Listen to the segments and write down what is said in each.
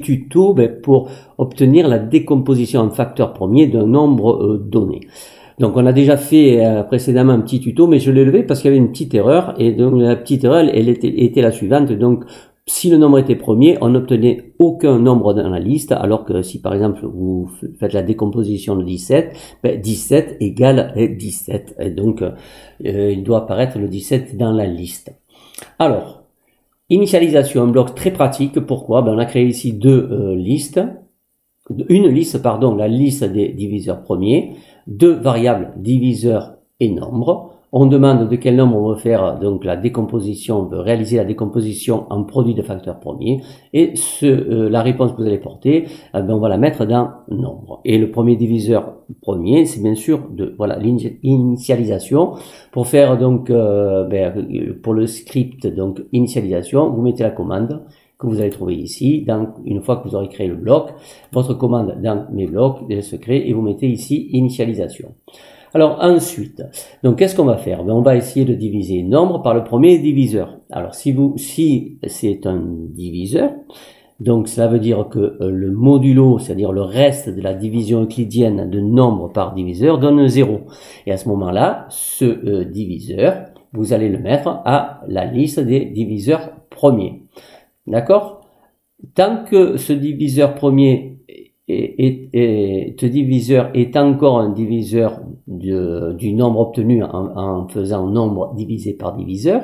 tuto pour obtenir la décomposition en facteurs premiers d'un nombre donné. Donc on a déjà fait précédemment un petit tuto, mais je l'ai levé parce qu'il y avait une petite erreur, et donc la petite erreur elle était la suivante. Donc si le nombre était premier, on n'obtenait aucun nombre dans la liste, alors que si par exemple vous faites la décomposition de 17, 17 égale 17, et donc il doit apparaître le 17 dans la liste. Alors, initialisation, un bloc très pratique. Pourquoi? On a créé ici deux listes. Une liste, pardon, la liste des diviseurs premiers, deux variables diviseurs et nombres. On demande de quel nombre on veut faire donc la décomposition, on veut réaliser la décomposition en produit de facteurs premiers, et la réponse que vous allez porter, on va la mettre dans nombre. Et le premier diviseur premier, c'est bien sûr l'initialisation. Pour faire donc pour le script donc initialisation, vous mettez la commande que vous allez trouver ici. Une fois que vous aurez créé le bloc, votre commande dans mes blocs elle se crée, et vous mettez ici initialisation. Alors ensuite, donc qu'est-ce qu'on va faire? On va essayer de diviser nombre par le premier diviseur. Alors si c'est un diviseur, donc cela veut dire que le modulo, c'est-à-dire le reste de la division euclidienne de nombre par diviseur, donne 0. Et à ce moment-là, ce diviseur, vous allez le mettre à la liste des diviseurs premiers. D'accord? Tant que ce diviseur premier est encore un diviseur du nombre obtenu en faisant nombre divisé par diviseur,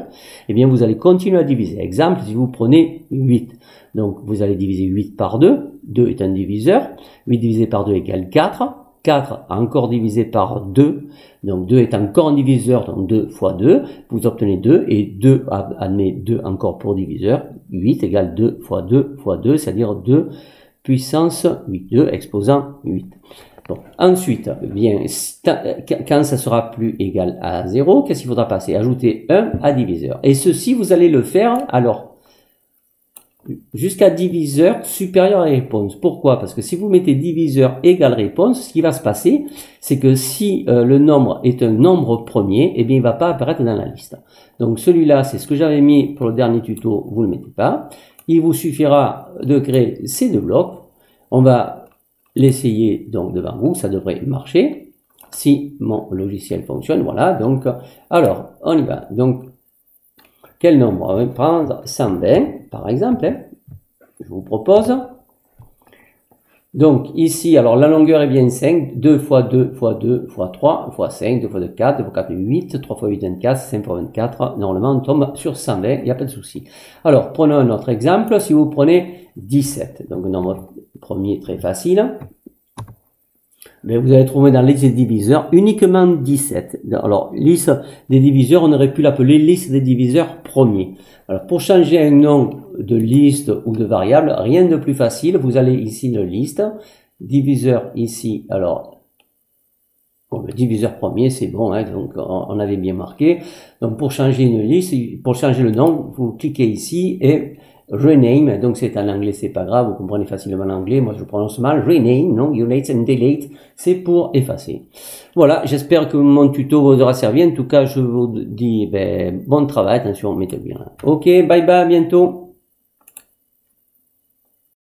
eh bien vous allez continuer à diviser. Exemple, si vous prenez 8, donc vous allez diviser 8 par 2, 2 est un diviseur, 8 divisé par 2 égale 4, 4 encore divisé par 2, donc 2 est encore un diviseur, donc 2 fois 2, vous obtenez 2, et 2 admet 2 encore pour diviseur, 8 égale 2 fois 2 fois 2, c'est-à-dire 2 puissance 8, 2 exposant 8. Bon. Ensuite, bien, quand ça sera plus égal à 0, qu'est-ce qu'il faudra passer? Ajouter 1 à diviseur. Et ceci, vous allez le faire, alors, jusqu'à diviseur supérieur à la réponse. Pourquoi? Parce que si vous mettez diviseur égale réponse, ce qui va se passer, c'est que si le nombre est un nombre premier, eh bien, il ne va pas apparaître dans la liste. Donc, celui-là, c'est ce que j'avais mis pour le dernier tuto, vous ne le mettez pas. Il vous suffira de créer ces deux blocs. On va l'essayer donc devant vous, ça devrait marcher. Si mon logiciel fonctionne, voilà. Donc, alors, on y va. Donc, quel nombre? On va prendre 120, par exemple. Je vous propose. Donc, ici, alors la longueur est bien 5. 2 fois 2 fois 2 fois 3 fois 5. 2 fois 2, 4. 2 fois 4, 8. 3 fois 8, 24. 5 fois 24. Normalement, on tombe sur 120. Il n'y a pas de souci. Alors, prenons un autre exemple. Si vous prenez 17, donc nombre premier très facile, mais vous allez trouver dans la liste des diviseurs uniquement 17. Alors, liste des diviseurs, on aurait pu l'appeler liste des diviseurs premiers. Alors, pour changer un nom de liste ou de variable, rien de plus facile. Vous allez ici de liste, diviseur ici, alors, bon, le diviseur premier, c'est bon, hein, donc on avait bien marqué. Donc, pour changer une liste, pour changer le nom, vous cliquez ici et rename, donc c'est en anglais, c'est pas grave, vous comprenez facilement l'anglais, moi je prononce mal, rename, non, unite and delete, c'est pour effacer. Voilà, j'espère que mon tuto vous aura servi, en tout cas je vous dis bon travail, attention, mettez bien. Ok, bye bye, à bientôt.